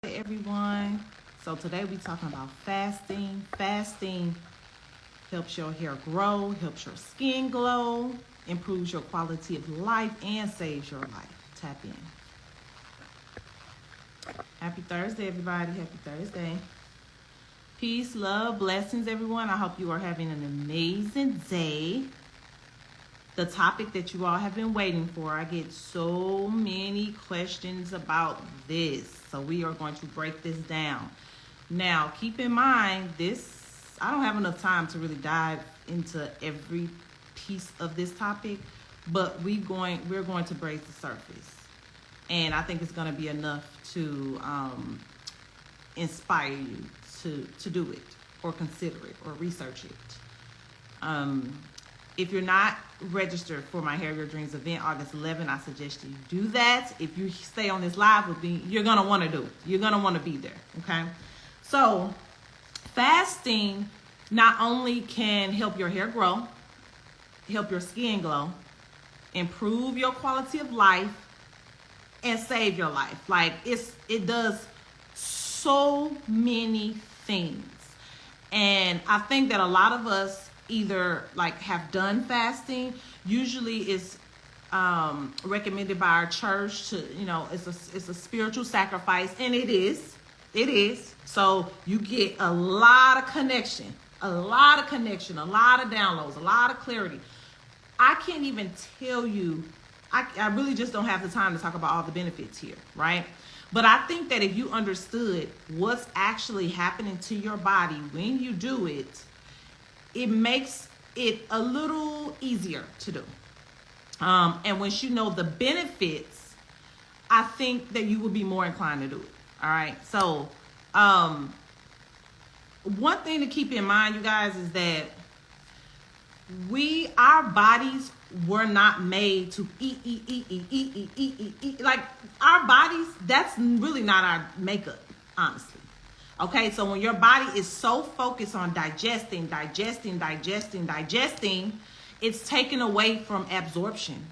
Hey everyone. So today we're talking about fasting. Fasting helps your hair grow, helps your skin glow, improves your quality of life, and saves your life. Tap in. Happy Thursday, everybody. Happy Thursday. Peace, love, blessings, everyone. I hope you are having an amazing day. The topic that you all have been waiting for. I get so many questions about this. So we are going to break this down. Now, keep in mind, I don't have enough time to really dive into every piece of this topic, but we're going to break the surface. And I think it's going to be enough to inspire you to do it or consider it or research it. If you're not registered for my Hair Your Dreams event August 11th, I suggest you do that. If you stay on this live with me, you're going to want to do it. You're going to want to be there, okay? So fasting not only can help your hair grow, help your skin glow, improve your quality of life, and save your life. Like it does so many things. And I think that a lot of us either like have done fasting. Usually it's recommended by our church to, it's a spiritual sacrifice, and it is. So you get a lot of connection, a lot of downloads, a lot of clarity. I can't even tell you, I really just don't have the time to talk about all the benefits here, right? But I think that if you understood what's actually happening to your body when you do it, it makes it a little easier to do. And once you know the benefits, I think that you will be more inclined to do it. All right. So one thing to keep in mind, you guys, is that our bodies were not made to eat. Like our bodies, that's really not our makeup, honestly. Okay, so when your body is so focused on digesting, it's taken away from absorption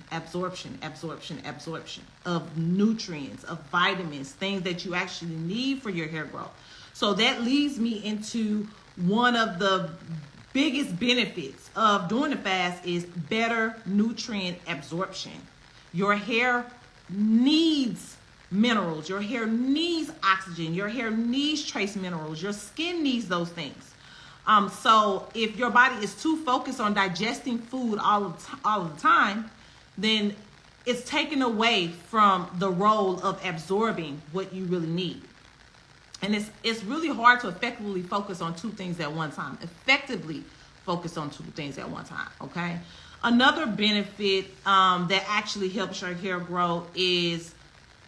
of nutrients, of vitamins, things that you actually need for your hair growth. So that leads me into one of the biggest benefits of doing the fast is better nutrient absorption. Your hair needs minerals. Your hair needs oxygen. Your hair needs trace minerals. Your skin needs those things. So if your body is too focused on digesting food all of the time, then it's taken away from the role of absorbing what you really need. And it's really hard to effectively focus on two things at one time. Okay? Another benefit that actually helps your hair grow is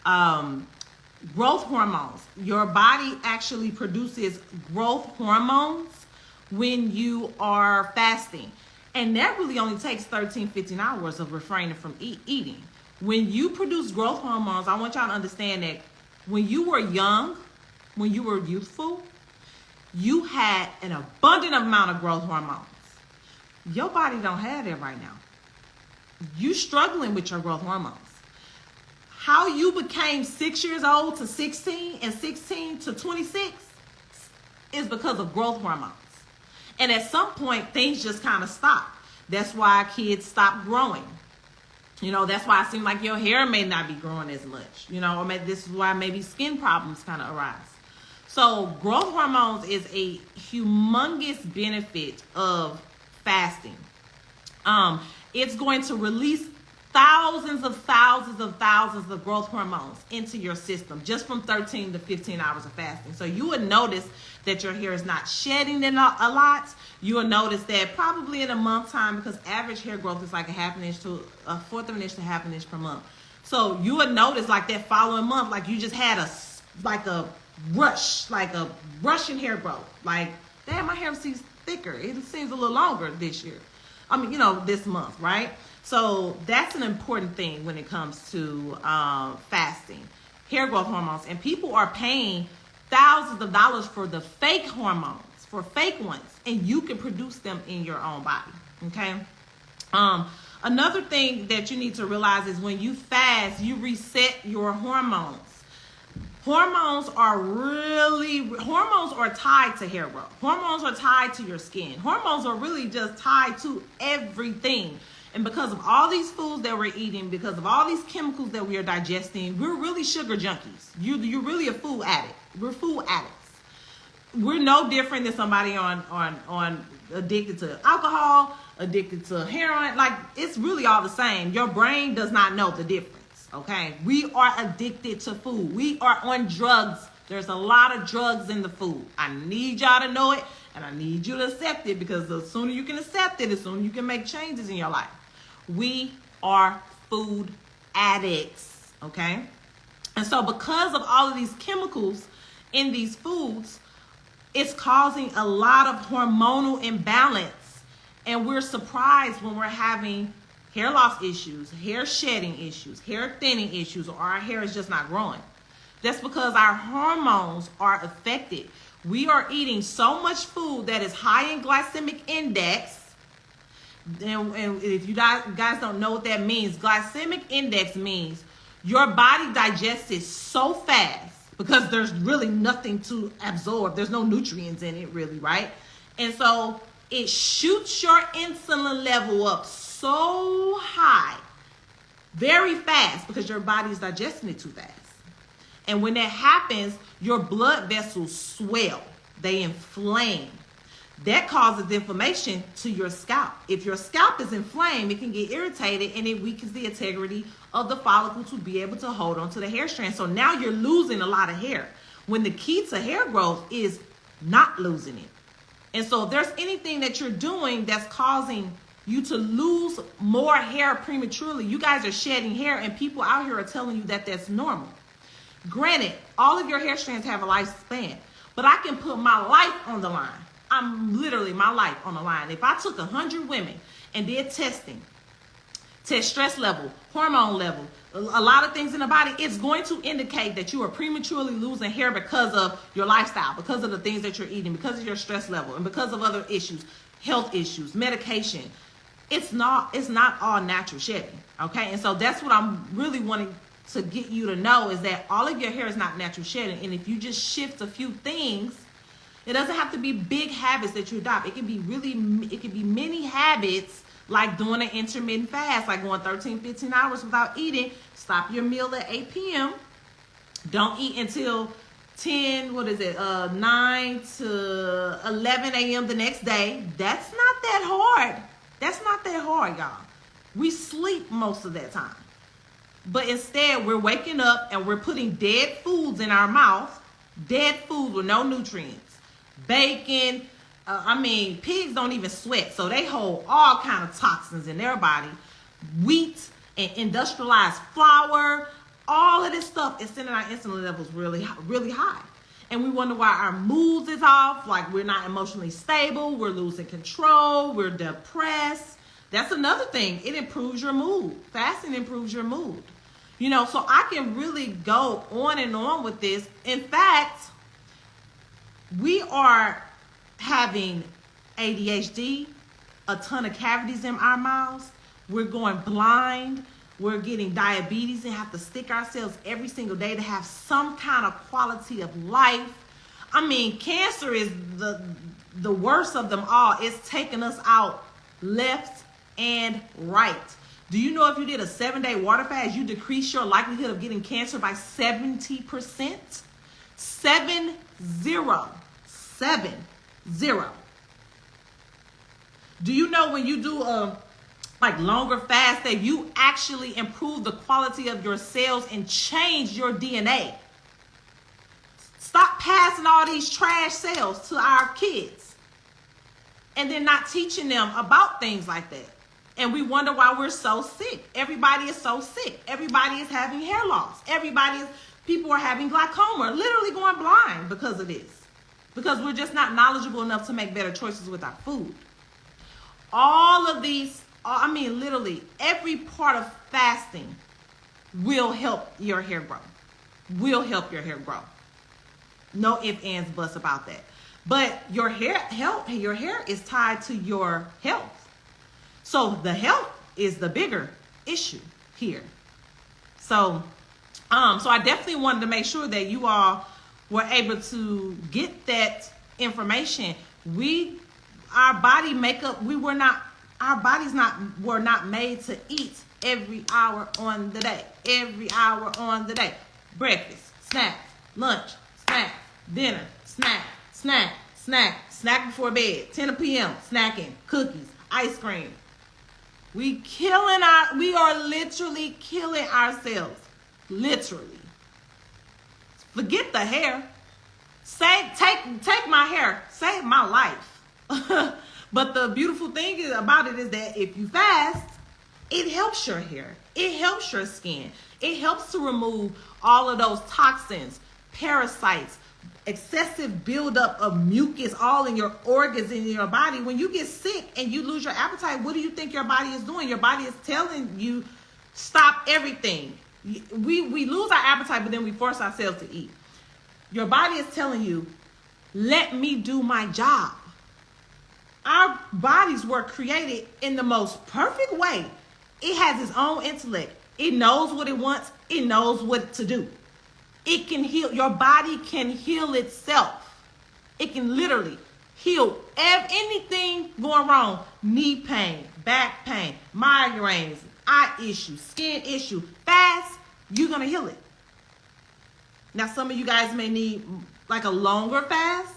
growth hormones. Your body actually produces growth hormones when you are fasting. And that really only takes 15 hours of refraining from eating. When you produce growth hormones, I want y'all to understand that when you were young, when you were youthful, you had an abundant amount of growth hormones. Your body don't have that right now. You struggling with your growth hormones. How you became 6 years old to 16 and 16 to 26 is because of growth hormones. And at some point, things just kind of stop. That's why kids stop growing. That's why it seems like your hair may not be growing as much. Or maybe this is why maybe skin problems kind of arise. So growth hormones is a humongous benefit of fasting. It's going to release thousands of growth hormones into your system just from 13 to 15 hours of fasting. So you would notice that your hair is not shedding a lot. You will notice that probably in a month time, because average hair growth is like a fourth of an inch to half an inch per month. So you would notice like that following month, like you just had a rush in hair growth. Like, damn, my hair seems thicker. It seems a little longer this year. This month, right? So that's an important thing when it comes to fasting, hair growth hormones. And people are paying thousands of dollars for the fake hormones, for fake ones, and you can produce them in your own body, okay? Another thing that you need to realize is when you fast, you reset your hormones. Hormones are tied to hair growth. Hormones are tied to your skin. Hormones are really just tied to everything. And because of all these foods that we're eating, because of all these chemicals that we are digesting, we're really sugar junkies. You're really a food addict. We're food addicts. We're no different than somebody on addicted to alcohol, addicted to heroin. Like, it's really all the same. Your brain does not know the difference, okay? We are addicted to food. We are on drugs. There's a lot of drugs in the food. I need y'all to know it, and I need you to accept it, because the sooner you can accept it, the sooner you can make changes in your life. We are food addicts, okay? And so because of all of these chemicals in these foods, it's causing a lot of hormonal imbalance. And we're surprised when we're having hair loss issues, hair shedding issues, hair thinning issues, or our hair is just not growing. That's because our hormones are affected. We are eating so much food that is high in glycemic index. And if you guys don't know what that means, glycemic index means your body digests it so fast because there's really nothing to absorb. There's no nutrients in it, really, right? And so it shoots your insulin level up so high, very fast, because your body's digesting it too fast. And when that happens, your blood vessels swell. They inflame. That causes inflammation to your scalp. If your scalp is inflamed, it can get irritated, and it weakens the integrity of the follicle to be able to hold on to the hair strand. So now you're losing a lot of hair, when the key to hair growth is not losing it. And so if there's anything that you're doing that's causing you to lose more hair prematurely, you guys are shedding hair, and people out here are telling you that that's normal. Granted, all of your hair strands have a lifespan, but I can put my life on the line. I'm literally my life on the line. If I took 100 women and did testing, test stress level, hormone level, a lot of things in the body, it's going to indicate that you are prematurely losing hair because of your lifestyle, because of the things that you're eating, because of your stress level, and because of other issues, health issues, medication. It's not all natural shedding, okay? And so that's what I'm really wanting to get you to know, is that all of your hair is not natural shedding. And if you just shift a few things, it doesn't have to be big habits that you adopt. It can be many habits, like doing an intermittent fast, like going 13, 15 hours without eating. Stop your meal at 8 p.m. Don't eat until 9 to 11 a.m. the next day. That's not that hard. That's not that hard, y'all. We sleep most of that time. But instead, we're waking up and we're putting dead foods in our mouth, dead food with no nutrients. Bacon, pigs don't even sweat, so they hold all kind of toxins in their body. Wheat and industrialized flour, all of this stuff is sending our insulin levels really, really high. And we wonder why our moods is off, like we're not emotionally stable, we're losing control, we're depressed. That's another thing. It improves your mood. Fasting improves your mood. So I can really go on and on with this. In fact, we are having ADHD, a ton of cavities in our mouths. We're going blind. We're getting diabetes and have to stick ourselves every single day to have some kind of quality of life. Cancer is the worst of them all. It's taking us out left and right. Do you know if you did a 7-day water fast, you decrease your likelihood of getting cancer by 70%? 70. Do you know when you do a longer fast that you actually improve the quality of your cells and change your DNA? Stop passing all these trash cells to our kids and then not teaching them about things like that. And we wonder why we're so sick. Everybody is so sick. Everybody is having hair loss. People are having glaucoma, literally going blind because of this. Because we're just not knowledgeable enough to make better choices with our food. All of these, literally every part of fasting will help your hair grow. No ifs, ands, buts about that. But your hair is tied to your health. So the health is the bigger issue here. So So I definitely wanted to make sure that you all were able to get that information. Our body makeup, were not made to eat every hour on the day. Every hour on the day. Breakfast, snack, lunch, snack, dinner, snack, snack, snack, snack before bed, 10 p.m., snacking, cookies, ice cream. We are literally killing ourselves. Literally. Forget the hair. Take my hair. Save my life. But the beautiful thing about it is that if you fast, it helps your hair. It helps your skin. It helps to remove all of those toxins, parasites, excessive buildup of mucus all in your organs in your body. When you get sick and you lose your appetite, what do you think your body is doing? Your body is telling you, stop everything. We lose our appetite, but then we force ourselves to eat. Your body is telling you, let me do my job. Our bodies were created in the most perfect way. It has its own intellect. It knows what it wants. It knows what to do. It can heal. Your body can heal itself. It can literally heal anything going wrong. Knee pain, back pain, migraines, eye issue, skin issue. Fast, you're going to heal it. Now, some of you guys may need like a longer fast.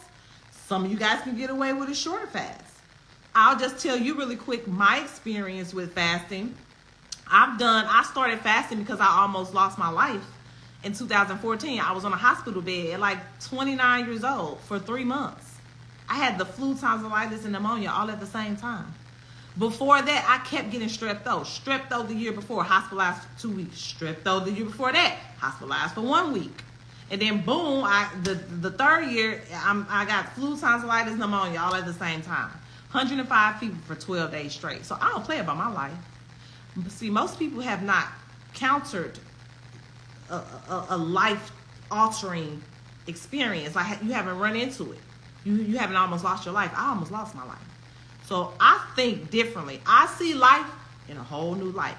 Some of you guys can get away with a shorter fast. I'll just tell you really quick my experience with fasting. I started fasting because I almost lost my life in 2014. I was on a hospital bed at like 29 years old for 3 months. I had the flu, tonsillitis, and pneumonia all at the same time. Before that, I kept getting strep throat. Strep throat the year before, hospitalized for 2 weeks. Strep throat the year before that, hospitalized for 1 week. And then boom, the third year, I got flu, tonsillitis, pneumonia all at the same time. 105 fever for 12 days straight. So I don't play about my life. See, most people have not countered a life-altering experience. Like you haven't run into it. You haven't almost lost your life. I almost lost my life. So I think differently. I see life in a whole new light.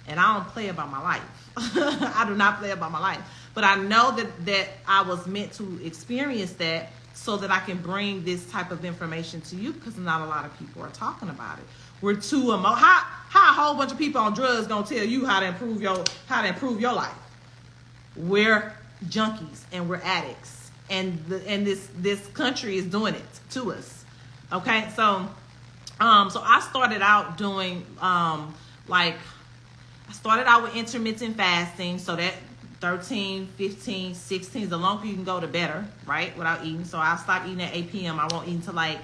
And I don't play about my life. I do not play about my life. But I know that I was meant to experience that so that I can bring this type of information to you, because not a lot of people are talking about it. We're too how a whole bunch of people on drugs gonna tell you how to improve your life? We're junkies and we're addicts, and this country is doing it to us. Okay, so I started out doing I started out with intermittent fasting, so that 13, 15, 16, the longer you can go, the better, right? Without eating. So I'll stop eating at 8 p.m. I won't eat until like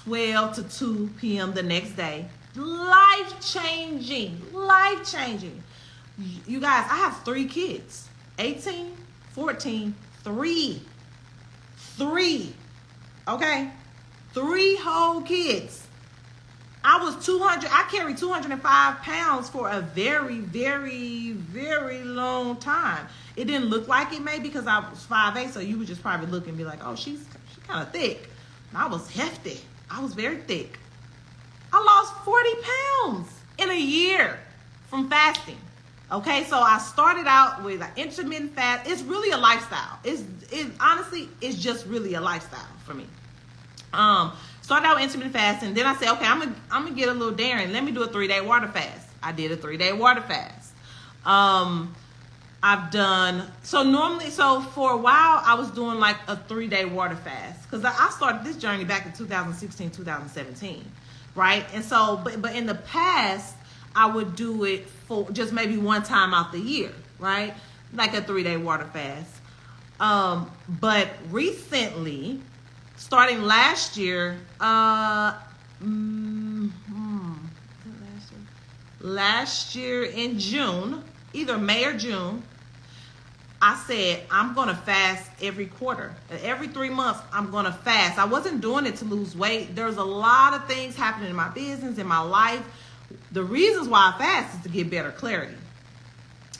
12 to 2 p.m. the next day. Life-changing. Life-changing. You guys, I have 3 kids. 18, 14, 3. 3. Okay? 3 whole kids. I carried 205 pounds for a very, very, very long time. It didn't look like it maybe because I was 5'8", so you would just probably look and be like, oh, she's kind of thick. And I was hefty. I was very thick. I lost 40 pounds in a year from fasting. Okay, so I started out with an intermittent fast. It's really a lifestyle. Honestly, it's just really a lifestyle for me. Started out with intermittent fasting. Then I said, okay, I'm gonna get a little daring. Let me do a 3-day water fast. I did a 3-day water fast. I've done, so for a while, I was doing like a 3-day water fast. Because I started this journey back in 2016, 2017, right? And so, but in the past, I would do it for just maybe one time out the year, right? Like a 3-day water fast. But recently, starting last year, last year in June, either May or June, I said, I'm going to fast every quarter. Every 3 months, I'm going to fast. I wasn't doing it to lose weight. There's a lot of things happening in my business, in my life. The reasons why I fast is to get better clarity,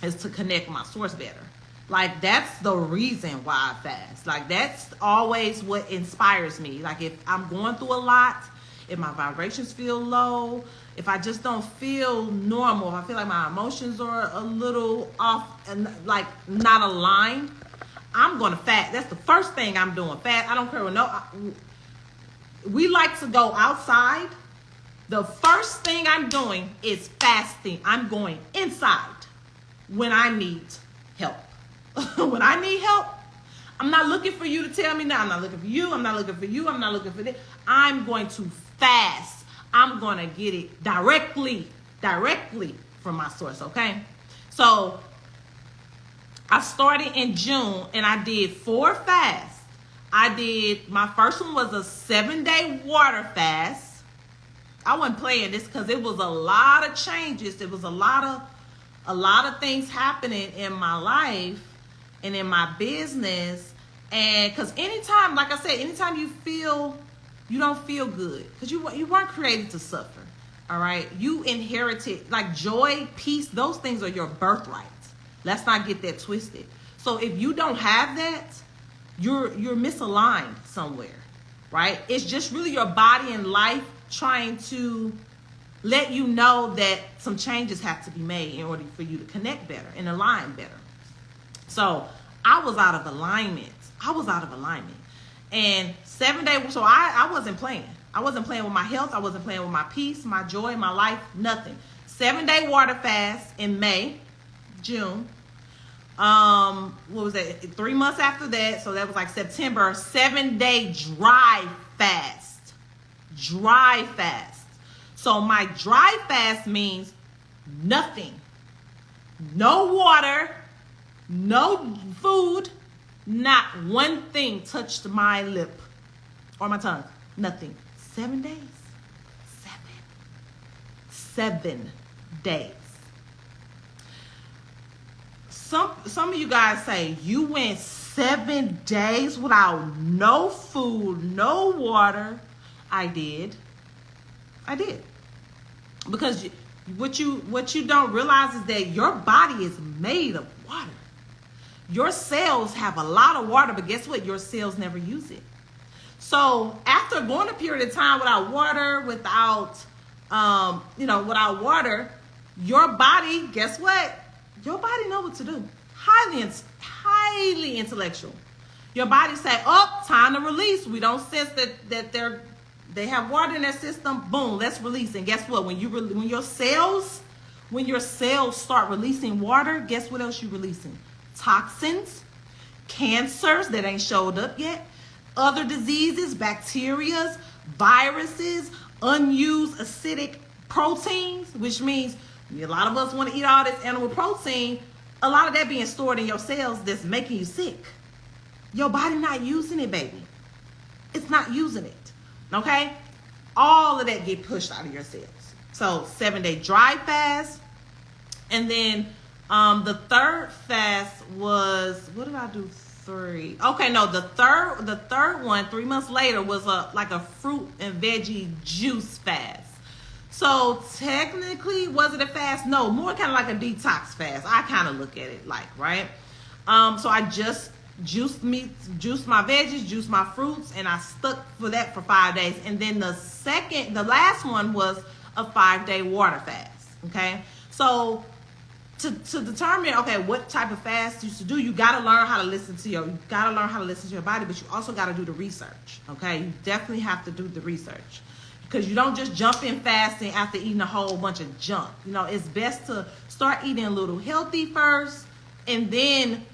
is to connect with my source better. Like, that's the reason why I fast. Like, that's always what inspires me. Like, if I'm going through a lot, if my vibrations feel low, if I just don't feel normal, if I feel like my emotions are a little off and like not aligned, I'm going to fast. That's the first thing I'm doing. Fast. I don't care what we like to go outside. The first thing I'm doing is fasting. I'm going inside when I need help. When I need help, I'm not looking for you to tell me now. I'm not looking for you. I'm not looking for you. I'm not looking for this. I'm going to fast. I'm going to get it directly from my source, okay? So I started in June and I did 4 fasts. My first one was a 7-day water fast. I wasn't playing this because it was a lot of changes. It was a lot of things happening in my life and in my business. And because anytime, like I said, anytime you feel you don't feel good, because you weren't created to suffer. All right, you inherited like joy, peace. Those things are your birthrights. Let's not get that twisted. So if you don't have that, you're misaligned somewhere, right? It's just really your body and life trying to let you know that some changes have to be made in order for you to connect better and align better. So I was out of alignment. And 7 days, so I wasn't playing. I wasn't playing with my health. I wasn't playing with my peace, my joy, my life, nothing. 7-day water fast in June. What was that? 3 months after that, so that was like September. 7-day dry fast. Dry fast. So my dry fast means nothing. No water, no food, not one thing touched my lip or my tongue. Nothing. 7 days. 7 days. Some of you guys say you went 7 days without no food, no water. I did. Because what you don't realize is that your body is made of water. Your cells have a lot of water, but guess what? Your cells never use it. So after going a period of time without water, without water, your body, guess what? Your body knows what to do. Highly intellectual. Your body say, "Oh, time to release." We don't sense that they have water in their system. Boom, let's release. And guess what? When your cells start releasing water, guess what else you're releasing? Toxins, cancers that ain't showed up yet, other diseases, bacteria, viruses, unused acidic proteins, which means a lot of us want to eat all this animal protein. A lot of that being stored in your cells that's making you sick. Your body not using it, baby. It's not using it. Okay? All of that get pushed out of your cells. So 7-day dry fast. And then the third fast was, what did I do? 3. Okay, no, the third one, 3 months later, was like a fruit and veggie juice fast. So technically, was it a fast? No, more kind of like a detox fast. I kind of look at it like, right? So I just juiced my veggies, juiced my fruits, and I stuck for that for 5 days. And then the last one was a 5-day water fast. Okay, so to determine what type of fast you should do, you got to learn how to listen to your body, but you also got to do the research. Okay, you definitely have to do the research, because you don't just jump in fasting after eating a whole bunch of junk. It's best to start eating a little healthy first and then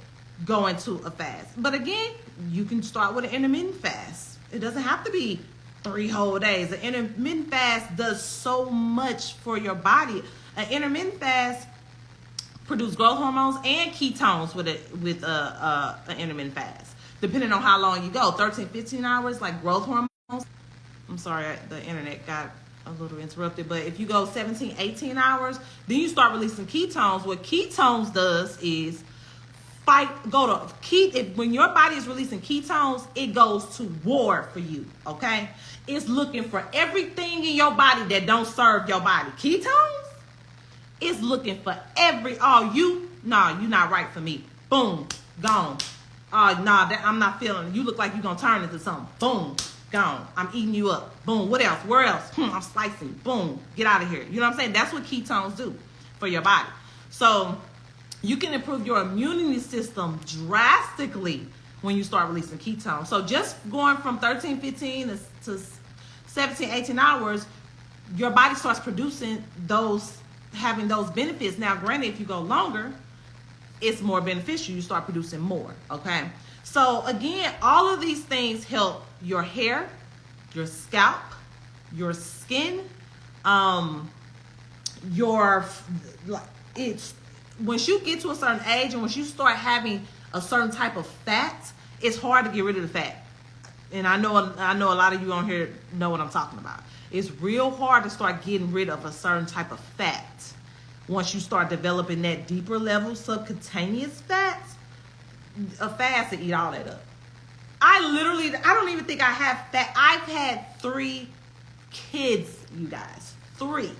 go into a fast. But again, you can start with an intermittent fast. It doesn't have to be 3 whole days. An intermittent fast does so much for your body. An intermittent fast produces growth hormones and ketones with an intermittent fast, depending on how long you go. 13-15 hours, like growth hormones. I'm sorry, the internet got a little interrupted, but if you go 17-18 hours, then you start releasing ketones. What ketones does is when your body is releasing ketones, it goes to war for you. Okay, it's looking for everything in your body that don't serve your body. Ketones is looking for you're not right for me. Boom, gone. I'm not feeling it. You look like you're gonna turn into something. Boom, Gone. I'm eating you up. Boom. What else? Where else? I'm slicing. Boom. Get out of here. You know what I'm saying? That's what ketones do for your body. So you can improve your immunity system drastically when you start releasing ketones. So just going from 13, 15 to 17, 18 hours, your body starts producing those, having those benefits. Now, granted, if you go longer, it's more beneficial. You start producing more, okay? So again, all of these things help your hair, your scalp, your skin, it's once you get to a certain age and once you start having a certain type of fat, it's hard to get rid of the fat. And I know a lot of you on here know what I'm talking about. It's real hard to start getting rid of a certain type of fat. Once you start developing that deeper level subcutaneous fat, a fast to eat all that up. I don't even think I have fat. I've had 3 kids, you guys. 3.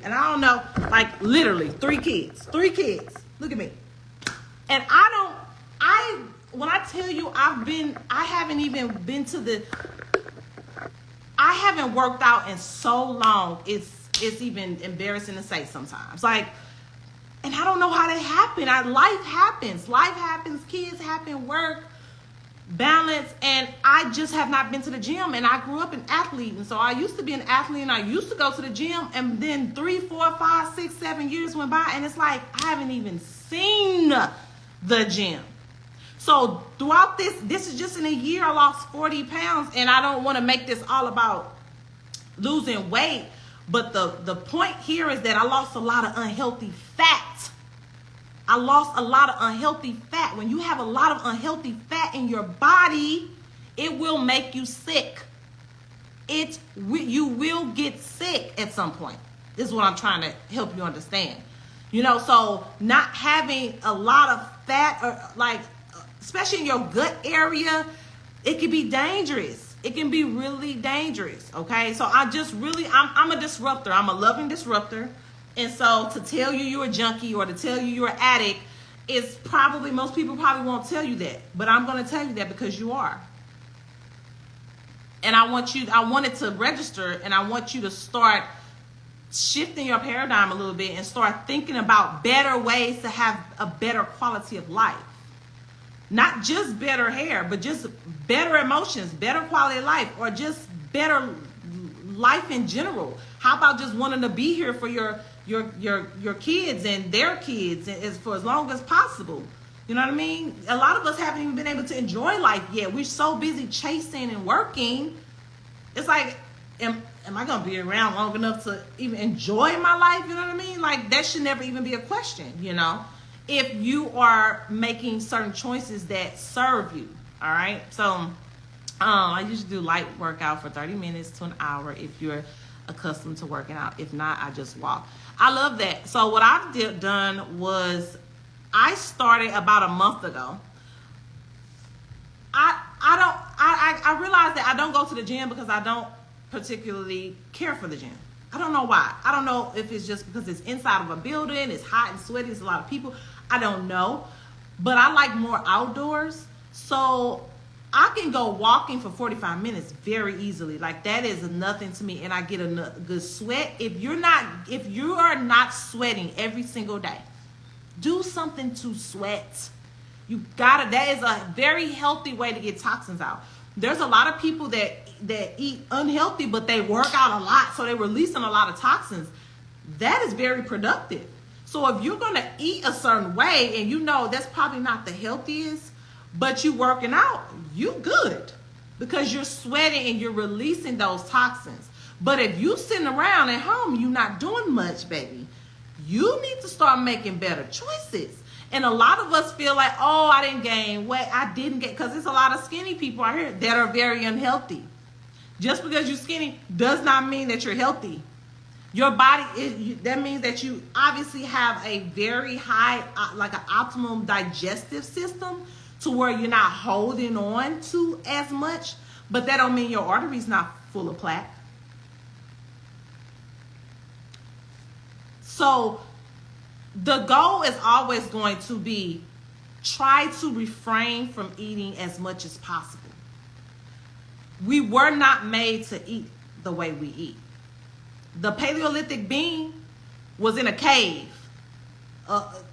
And I don't know, like literally 3 kids. 3 kids. Look at me. And when I tell you I haven't worked out in so long, it's even embarrassing to say sometimes. Like, and I don't know how that happened. Life happens, kids happen, work, balance, and I just have not been to the gym. And I grew up an athlete, and so I used to be an athlete, and I used to go to the gym, and then 3, 4, 5, 6, 7 years went by, and it's like I haven't even seen the gym. So throughout this is just in a year, I lost 40 pounds, and I don't want to make this all about losing weight, but the point here is that I lost a lot of unhealthy fat. I lost a lot of unhealthy fat. When you have a lot of unhealthy fat in your body, it will make you sick. You will get sick at some point. This is what I'm trying to help you understand. You know, so not having a lot of fat, or like, especially in your gut area, it can be dangerous. It can be really dangerous, okay? So I'm a disruptor. I'm a loving disruptor. And so to tell you you're a junkie or to tell you you're an addict, is probably, most people probably won't tell you that. But I'm going to tell you that because you are. And I wanted to register, and I want you to start shifting your paradigm a little bit and start thinking about better ways to have a better quality of life. Not just better hair, but just better emotions, better quality of life, or just better life in general. How about just wanting to be here for your kids and their kids for as long as possible? You know what I mean? A lot of us haven't even been able to enjoy life yet. We're so busy chasing and working. It's like, am I going to be around long enough to even enjoy my life? You know what I mean? Like, that should never even be a question, you know, if you are making certain choices that serve you. All right. So I usually do light workout for 30 minutes to an hour if you're accustomed to working out. If not, I just walk. I love that. So what I've done was I started about a month ago. I realized that I don't go to the gym because I don't particularly care for the gym. I don't know why. I don't know if it's just because it's inside of a building, it's hot and sweaty, there's a lot of people. I don't know. But I like more outdoors. So I can go walking for 45 minutes very easily. Like, that is nothing to me, and I get a good sweat. If you are not sweating every single day, do something to sweat. That is a very healthy way to get toxins out. There's a lot of people that eat unhealthy, but they work out a lot, so they're releasing a lot of toxins. That is very productive. So if you're going to eat a certain way, and you know that's probably not the healthiest, but you working out, you good, because you're sweating and you're releasing those toxins. But if you sitting around at home, you're not doing much, baby, you need to start making better choices. And a lot of us feel like, oh, I didn't gain weight. I didn't get, because there's a lot of skinny people out here that are very unhealthy. Just because you're skinny does not mean that you're healthy. Your body, that means that you obviously have a very high, like an optimum digestive system to where you're not holding on to as much, but that don't mean your artery's not full of plaque. So the goal is always going to be try to refrain from eating as much as possible. We were not made to eat the way we eat. The Paleolithic being was in a cave,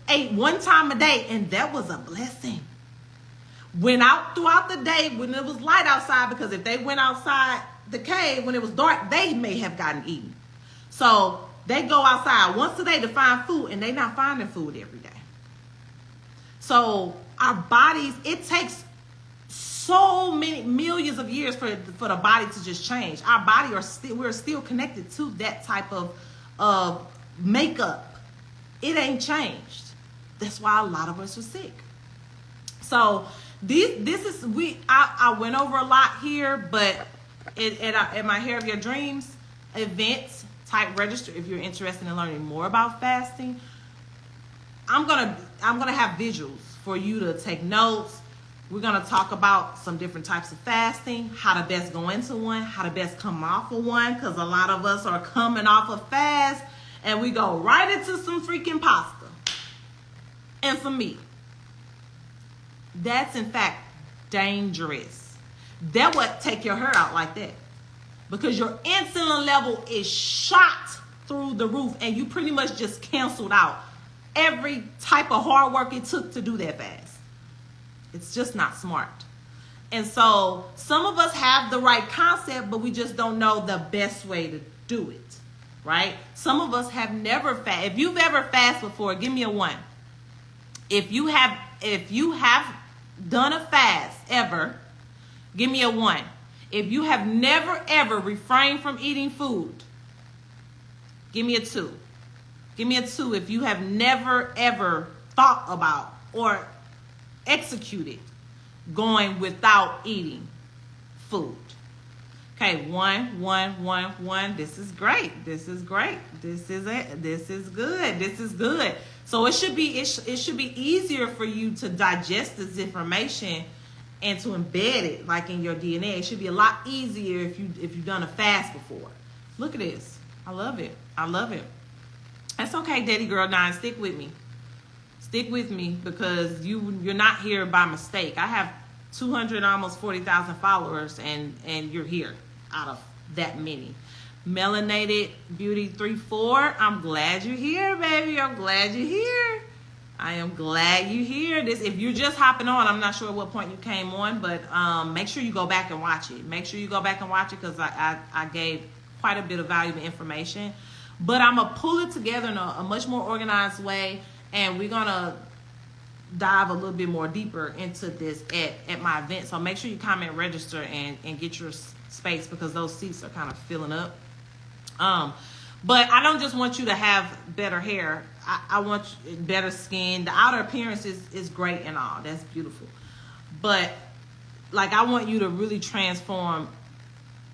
ate one time a day, and that was a blessing. Went out throughout the day when it was light outside, because if they went outside the cave when it was dark, they may have gotten eaten. So they go outside once a day to find food, and they're not finding food every day. So our bodies, it takes so many millions of years for the body to just change. Our body we're still connected to that type of makeup. It ain't changed. That's why a lot of us are sick. So I went over a lot here, but at my Hair of Your Dreams events, type register if you're interested in learning more about fasting. I'm gonna have visuals for you to take notes. We're gonna talk about some different types of fasting, how to best go into one, how to best come off of one, because a lot of us are coming off of fast and we go right into some freaking pasta and some meat. That's in fact dangerous. That would take your hair out like that, because your insulin level is shot through the roof and you pretty much just canceled out every type of hard work it took to do that fast. It's just not smart. And so some of us have the right concept, but we just don't know the best way to do it, right? Some of us have never fasted. If you've ever fasted before, give me a 1. If you have done a fast ever, give me a 1. If you have never ever refrained from eating food, give me a 2. Give me a 2 if you have never ever thought about or executed going without eating food. Okay, 1, 1, 1, 1. This is great. This is great. This is it. This is good. This is good. So it should be easier for you to digest this information and to embed it like in your DNA. It should be a lot easier if you've done a fast before. Look at this. I love it. I love it. That's okay, Daddy Girl 9. Stick with me. Stick with me, because you're not here by mistake. I have 200, almost 40,000 followers, and you're here out of that many. Melanated Beauty 34. I'm glad you're here, baby. I'm glad you're here. I am glad you're here. If you're just hopping on, I'm not sure at what point you came on, but make sure you go back and watch it. Make sure you go back and watch it, because I gave quite a bit of valuable information. But I'm going to pull it together in a much more organized way, and we're going to dive a little bit more deeper into this at my event. So make sure you comment, register, and get your space, because those seats are kind of filling up. But I don't just want you to have better hair. I want better skin. The outer appearance is great and all. That's beautiful. But like, I want you to really transform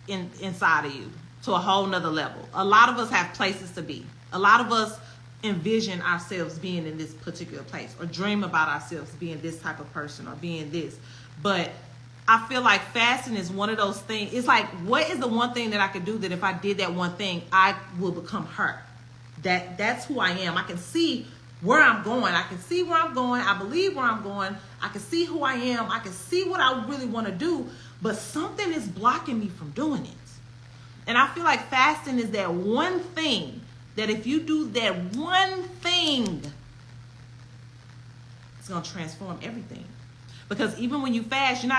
inside of you to a whole nother level. A lot of us have places to be. A lot of us envision ourselves being in this particular place, or dream about ourselves being this type of person or being this. But I feel like fasting is one of those things. It's like, what is the one thing that I could do that if I did that one thing, I will become her? That's who I am. I can see where I'm going. I can see where I'm going. I believe where I'm going. I can see who I am. I can see what I really want to do, but something is blocking me from doing it. And I feel like fasting is that one thing that if you do that one thing, it's going to transform everything. Because even when you fast, you're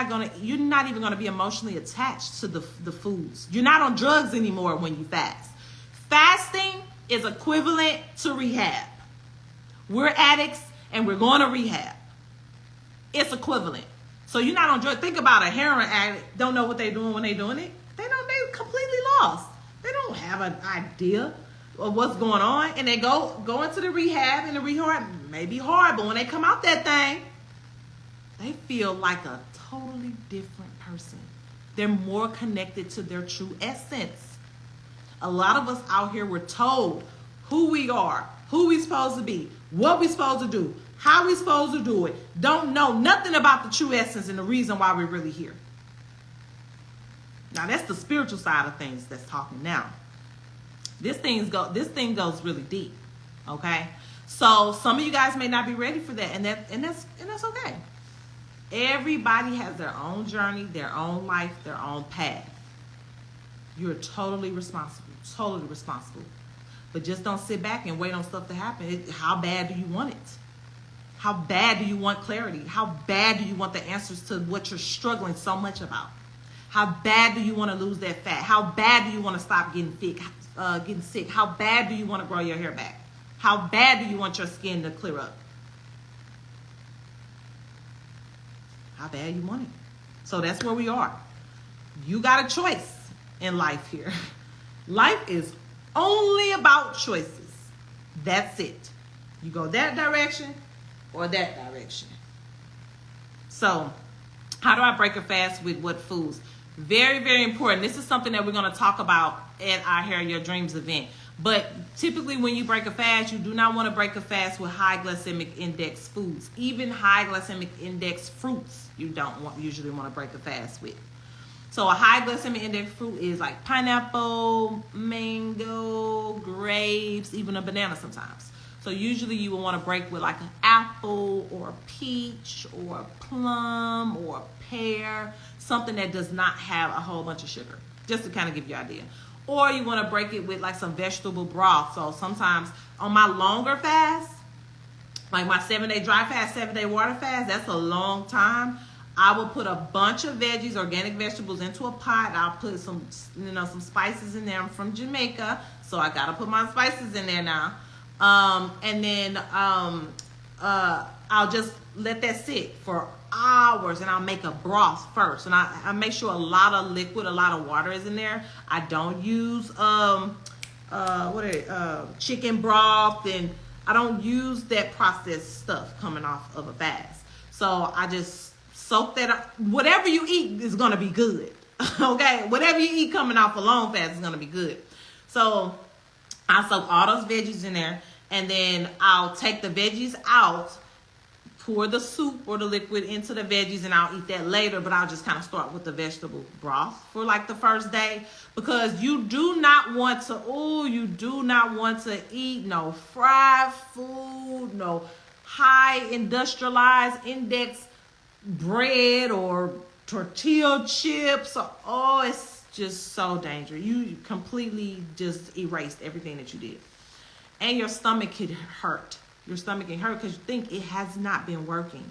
not even going to be emotionally attached to the foods. You're not on drugs anymore when you fast. Fasting is equivalent to rehab. We're addicts and we're going to rehab. It's equivalent. So you're not on drugs. Think about a heroin addict. Don't know what they're doing when they're doing it. They're completely lost. They don't have an idea of what's going on. And they go into the rehab, and the rehab may be hard, but when they come out that thing, they feel like a totally different person. They're more connected to their true essence. A lot of us out here were told who we are, who we supposed to be, what we supposed to do, how we supposed to do it. Don't know nothing about the true essence and the reason why we're really here. Now that's the spiritual side of things that's talking now. This thing goes really deep. Okay? So some of you guys may not be ready for that, and that's okay. Everybody has their own journey, their own life, their own path. You're totally responsible, totally responsible. But just don't sit back and wait on stuff to happen. How bad do you want it? How bad do you want clarity? How bad do you want the answers to what you're struggling so much about? How bad do you want to lose that fat? How bad do you want to stop getting sick? How bad do you want to grow your hair back? How bad do you want your skin to clear up? How bad you want it? So that's where we are. You got a choice in life here. Life is only about choices. That's it. You go that direction or that direction. So, how do I break a fast with what foods? Very, very important. This is something that we're going to talk about at our Hair Your Dreams event. But typically when you break a fast, you do not want to break a fast with high glycemic index foods. Even high glycemic index fruits you don't usually want to break a fast with. So a high glycemic index fruit is like pineapple, mango, grapes, even a banana sometimes. So usually you will want to break with like an apple or a peach or a plum or a pear, something that does not have a whole bunch of sugar, just to kind of give you an idea. Or you want to break it with like some vegetable broth. So sometimes on my longer fast, like my 7-day dry fast, 7-day water fast, that's a long time. I will put a bunch of veggies, organic vegetables into a pot. I'll put some spices in there. I'm from Jamaica, so I gotta put my spices in there now. And then I'll just let that sit for hours, and I'll make a broth first. And I make sure a lot of liquid, a lot of water is in there. I don't use chicken broth, and I don't use that processed stuff coming off of a fast. So I just soak that up. Whatever you eat is going to be good. Okay? Whatever you eat coming off a long fast is going to be good. So I'll soak all those veggies in there, and then I'll take the veggies out, pour the soup or the liquid into the veggies, and I'll eat that later. But I'll just kind of start with the vegetable broth for like the first day, because you do not want to eat no fried food, no high industrialized index bread or tortilla chips. It's just so dangerous. You completely just erased everything that you did, and your stomach could hurt. Your stomach can hurt because you think it has not been working.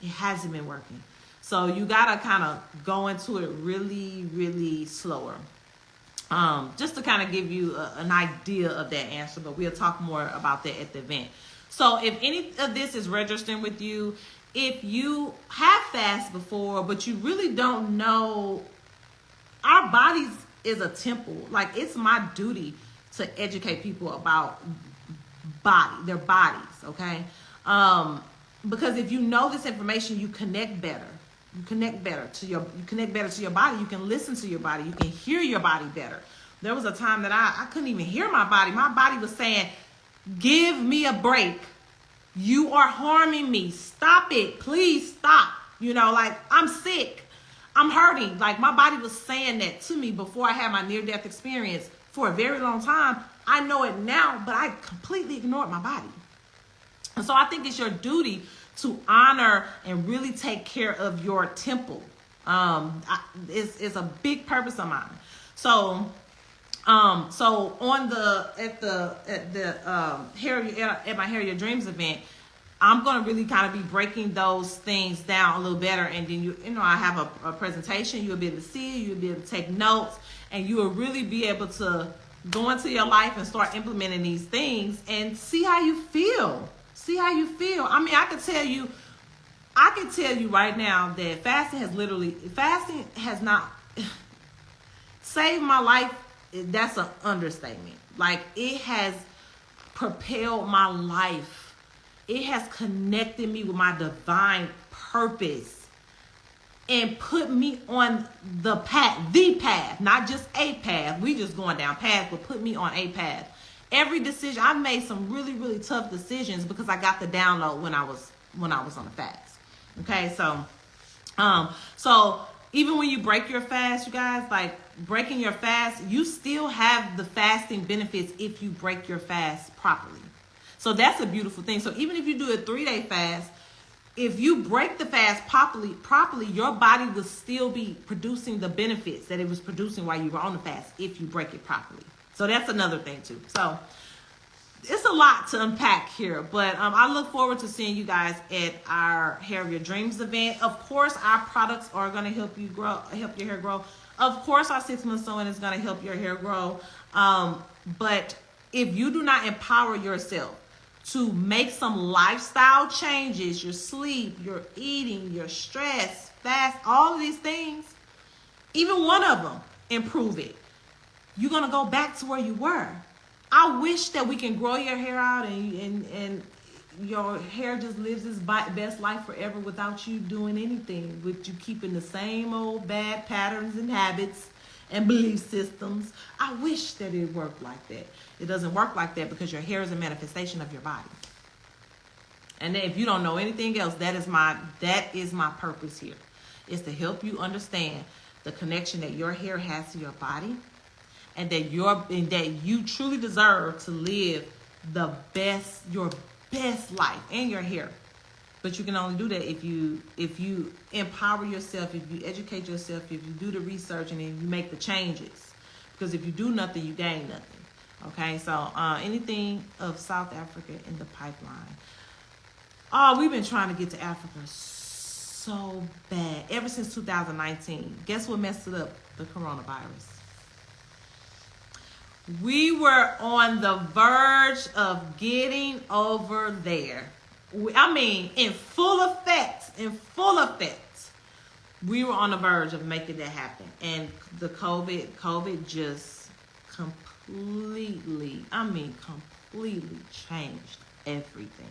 It hasn't been working. So you gotta kind of go into it really, really slower, just to kind of give you an idea of that answer. But we'll talk more about that at the event. So if any of this is registering with you, if you have fasted before, but you really don't know, our bodies is a temple. Like, it's my duty to educate people about their bodies, okay? Because if you know this information, you connect better. You connect better to your body. You can listen to your body. You can hear your body better. There was a time that I couldn't even hear my body. My body was saying, give me a break. You are harming me. Stop it. Please stop. Like, I'm sick. I'm hurting. Like, my body was saying that to me before I had my near-death experience for a very long time. I know it now, but I completely ignored my body. And so I think it's your duty to honor and really take care of your temple. It's a big purpose of mine. So at my Hair Your Dreams event, I'm going to really kind of be breaking those things down a little better. And then, I have a presentation. You'll be able to see it. You'll be able to take notes. And you will really be able to go into your life and start implementing these things and see how you feel. See how you feel. I mean, I can tell you right now that fasting has not saved my life. That's an understatement. Like, it has propelled my life. It has connected me with my divine purpose and put me on the path, not just a path. We just going down paths, but put me on a path. Every decision, I've made some really, really tough decisions because I got the download when I was on a fast. Okay, so even when you break your fast, you guys, like, breaking your fast, you still have the fasting benefits if you break your fast properly. So that's a beautiful thing. So even if you do a 3-day fast, if you break the fast properly, your body will still be producing the benefits that it was producing while you were on the fast if you break it properly. So that's another thing too. So it's a lot to unpack here, but I look forward to seeing you guys at our Hair of Your Dreams event. Of course, our products are going to help you grow, help your hair grow. Of course, our 6-month sewing is going to help your hair grow. But if you do not empower yourself to make some lifestyle changes, your sleep, your eating, your stress, fast, all of these things, even one of them, improve it, you're going to go back to where you were. I wish that we can grow your hair out and your hair just lives its best life forever without you doing anything, with you keeping the same old bad patterns and habits and belief systems. I wish that it worked like that. It doesn't work like that because your hair is a manifestation of your body. And then if you don't know anything else, that is my purpose here, is to help you understand the connection that your hair has to your body, and that you truly deserve to live your best life and your hair. But you can only do that if you empower yourself, if you educate yourself, if you do the research, and then you make the changes. Because if you do nothing, you gain nothing. Okay, so anything of South Africa in the pipeline. Oh, we've been trying to get to Africa so bad ever since 2019. Guess what messed it up? The coronavirus. We were on the verge of getting over there. I mean, in full effect. We were on the verge of making that happen. And the COVID just completely changed everything.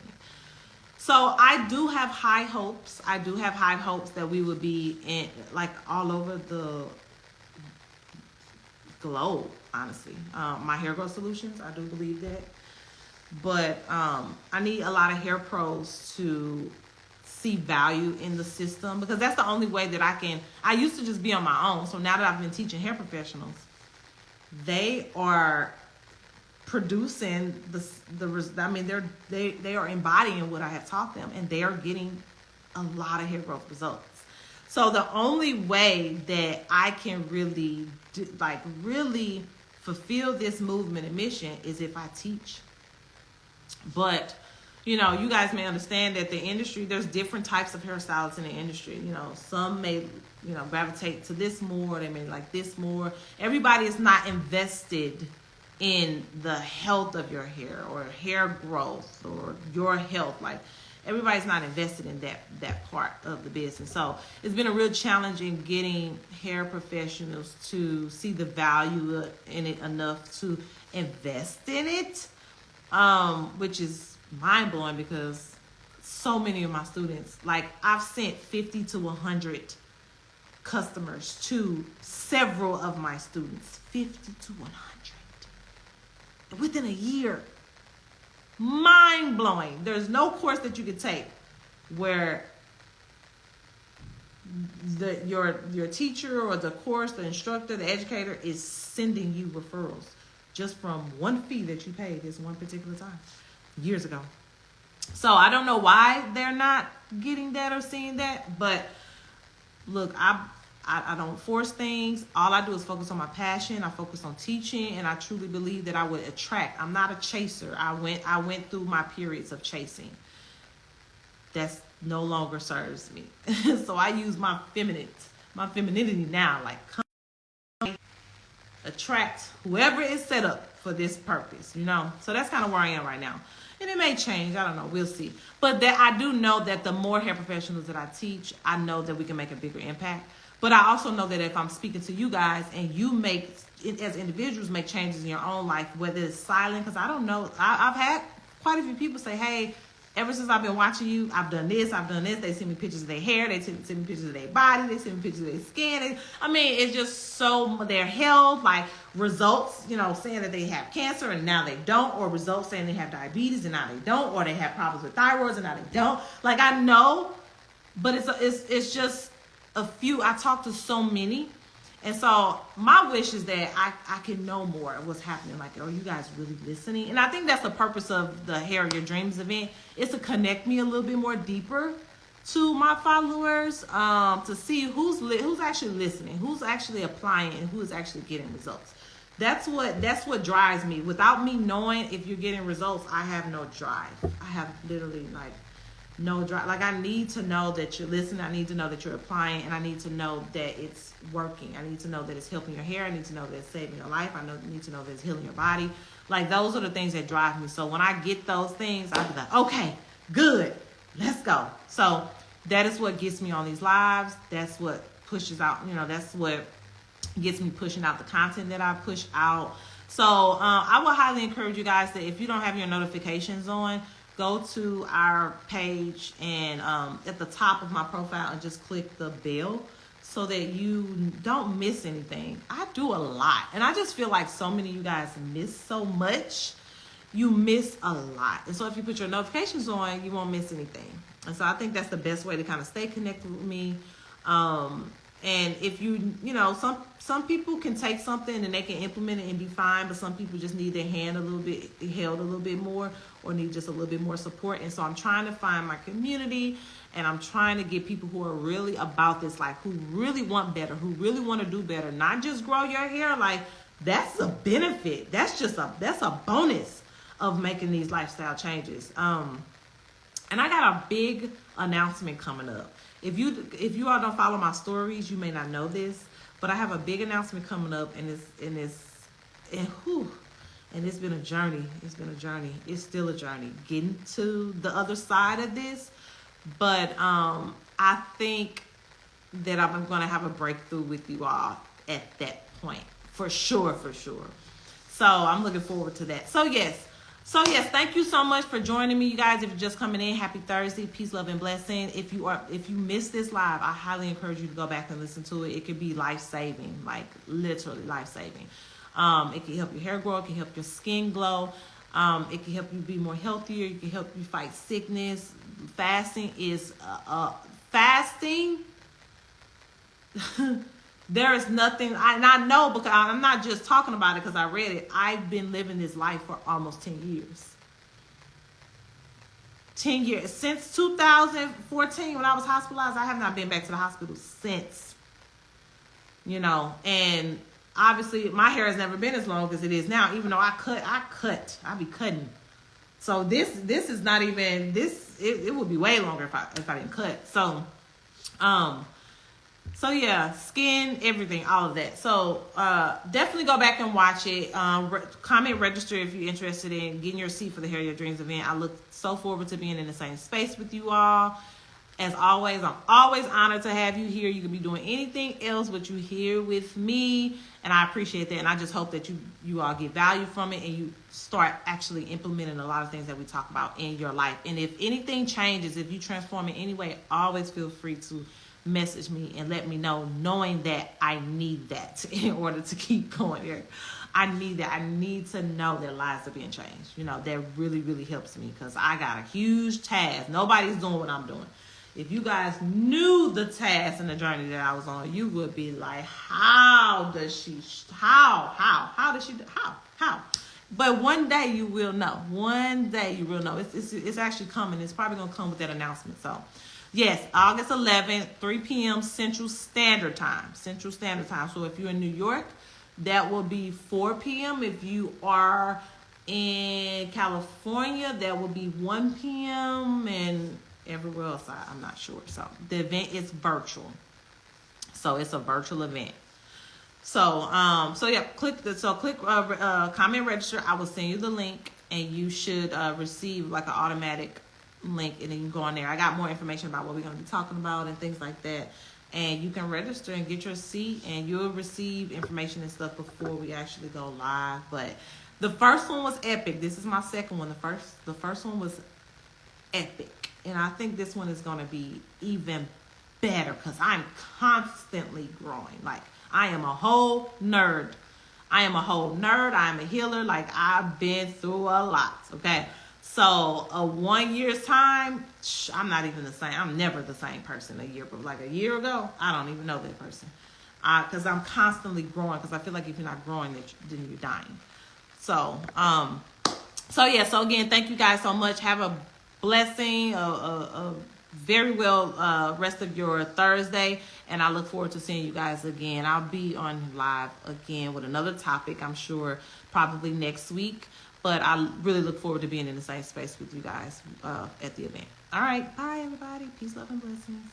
So I do have high hopes. That we would be in, like, all over the globe, honestly. My Hair Growth Solutions, I do believe that. But I need a lot of hair pros to see value in the system, because that's the only way that I used to just be on my own. So now that I've been teaching hair professionals, they are producing they are embodying what I have taught them, and they are getting a lot of hair growth results. So the only way that I can really fulfill this movement and mission is if I teach. But, you guys may understand that the industry, there's different types of hairstylists in the industry. Some may, gravitate to this more. They may like this more. Everybody is not invested in the health of your hair or hair growth or your health. Like, everybody's not invested in that part of the business. So it's been a real challenge in getting hair professionals to see the value in it enough to invest in it, which is mind-blowing, because so many of my students, like, I've sent 50 to 100 customers to several of my students, 50 to 100 within a year. Mind-blowing. There's no course that you could take where your teacher or the instructor, the educator is sending you referrals just from one fee that you paid this one particular time years ago. So I don't know why they're not getting that or seeing that, but look, I don't force things. All I do is focus on my passion. I focus on teaching, and I truly believe that I would attract. I'm not a chaser. I went through my periods of chasing. That's no longer serves me. So I use my femininity now, like, come attract whoever is set up for this purpose, So that's kind of where I am right now. And it may change. I don't know. We'll see. But that I do know that the more hair professionals that I teach, I know that we can make a bigger impact. But I also know that if I'm speaking to you guys and you as individuals, make changes in your own life, whether it's silent, because I don't know. I've had quite a few people say, hey, ever since I've been watching you, I've done this. They send me pictures of their hair. They send me pictures of their body. They send me pictures of their skin. It's just so, their health, like results, saying that they have cancer and now they don't, or results saying they have diabetes and now they don't, or they have problems with thyroids and now they don't. Like, I know, but it's just a few. I talk to so many. And so my wish is that I can know more of what's happening. Like, are you guys really listening? And I think that's the purpose of the Hair of Your Dreams event, is to connect me a little bit more deeper to my followers to see who's actually listening, who's actually applying, and who is actually getting results. That's what drives me. Without me knowing if you're getting results, I have no drive. I have literally like no drive. Like, I need to know that you're listening. I need to know that you're applying, and I need to know that it's working. I need to know that it's helping your hair. I need to know that it's saving your life. Need to know that it's healing your body. Like, those are the things that drive me. So when I get those things, I'll be like, okay, good, let's go. So that is what gets me on these lives. That's what pushes out, that's what gets me pushing out the content that I push out. So I would highly encourage you guys that if you don't have your notifications on, go to our page and at the top of my profile and just click the bell so that you don't miss anything. I do a lot, and I just feel like so many of you guys miss so much. You miss a lot. And so if you put your notifications on, you won't miss anything. And so I think that's the best way to kind of stay connected with me. And if some people can take something and they can implement it and be fine, but some people just need their hand held a little bit more, or need just a little bit more support. And so I'm trying to find my community, and I'm trying to get people who are really about this life, who really want better, who really want to do better, not just grow your hair. Like, that's a benefit. That's a bonus of making these lifestyle changes. And I got a big announcement coming up. If you all don't follow my stories, you may not know this, but I have a big announcement coming up, and it's been a journey. It's been a journey. It's still a journey getting to the other side of this. But I think that I'm going to have a breakthrough with you all at that point, for sure. So I'm looking forward to that. So yes, thank you so much for joining me, you guys. If you're just coming in, happy Thursday, peace, love, and blessing. If you missed this live, I highly encourage you to go back and listen to it. It could be life-saving, like literally life-saving. It can help your hair grow. It can help your skin glow. It can help you be more healthier. It can help you fight sickness. Fasting is fasting. There is nothing, and I know, because I'm not just talking about it because I read it. I've been living this life for almost 10 years. 10 years. Since 2014, when I was hospitalized, I have not been back to the hospital since. And obviously my hair has never been as long as it is now, even though I be cutting. So this is not even, it would be way longer if I didn't cut. So yeah, skin, everything, all of that. So definitely go back and watch it. Comment, register if you're interested in getting your seat for the Hair Your Dreams event. I look so forward to being in the same space with you all. As always, I'm always honored to have you here. You can be doing anything else, but you're here with me, and I appreciate that. And I just hope that you all get value from it, and you start actually implementing a lot of things that we talk about in your life. And if anything changes, if you transform in any way, always feel free to message me and let me know, knowing that I need that in order to keep going here. I need that. I need to know that lives are being changed. That really, really helps me, because I got a huge task. Nobody's doing what I'm doing. If you guys knew the task and the journey that I was on, you would be like, how? But one day you will know. One day you will know. It's actually coming. It's probably going to come with that announcement. So yes, August 11th, 3 p.m. Central Standard Time. So if you're in New York, that will be 4 p.m. If you are in California, that will be 1 p.m. And everywhere else, I'm not sure. So the event is virtual. So it's a virtual event. So yeah, click comment, register. I will send you the link, and you should receive like an automatic link, and then you can go on there. I got more information about what we're going to be talking about and things like that, and you can register and get your seat, and you'll receive information and stuff before we actually go live. But the first one was epic. This is my second one. The first one was epic, and I think this one is going to be even better, because I'm constantly growing. Like, I am a whole nerd. I am a healer. Like, I've been through a lot. Okay. So 1 year's time, I'm not even the same. I'm never the same person a year, but like a year ago, I don't even know that person. Because I'm constantly growing, because I feel like if you're not growing, then you're dying. So again, thank you guys so much. Have a blessing, a very well rest of your Thursday, and I look forward to seeing you guys again. I'll be on live again with another topic, I'm sure, probably next week. But I really look forward to being in the same space with you guys at the event. All right. Bye, everybody. Peace, love, and blessings.